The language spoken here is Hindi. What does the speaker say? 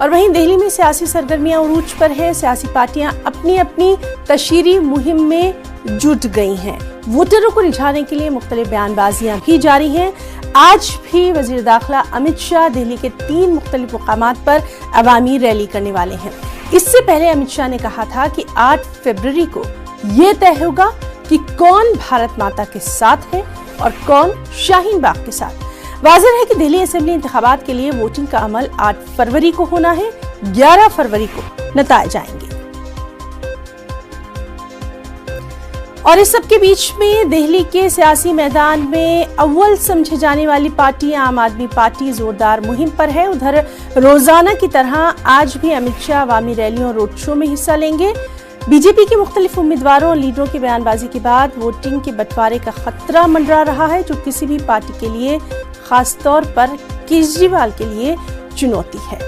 और वहीं दिल्ली में सियासी सरगर्मियां उरूज पर है। सियासी पार्टियां अपनी अपनी तशहीरी मुहिम में जुट गई हैं। वोटरों को रिझाने के लिए मुख्तलिफ बयानबाजियां भी जारी हैं। आज भी वजीर दाखिला अमित शाह दिल्ली के 3 मुख्तलिफ मुकामात पर अवामी रैली करने वाले हैं। इससे पहले अमित शाह ने कहा था कि 8 फरवरी को ये तय होगा कि कौन भारत माता के साथ है और कौन शाहीन बाग के साथ। वाज़ेह है कि दिल्ली असेंबली इंतखाबात के लिए वोटिंग का अमल 8 फरवरी को होना है। 11 फरवरी को नताइज आएंगे। और इस सब के बीच में दिल्ली के सियासी मैदान में अव्वल समझे जाने वाली पार्टी आम आदमी पार्टी जोरदार मुहिम पर है। उधर रोजाना की तरह आज भी अमित शाह अवामी रैलियों और रोड शो में हिस्सा लेंगे। बीजेपी के मुख्तलिफ उम्मीदवारों और लीडरों की बयानबाजी के बाद वोटिंग के बंटवारे का खतरा मंडरा रहा है, जो किसी भी पार्टी के लिए खासतौर पर केजरीवाल के लिए चुनौती है।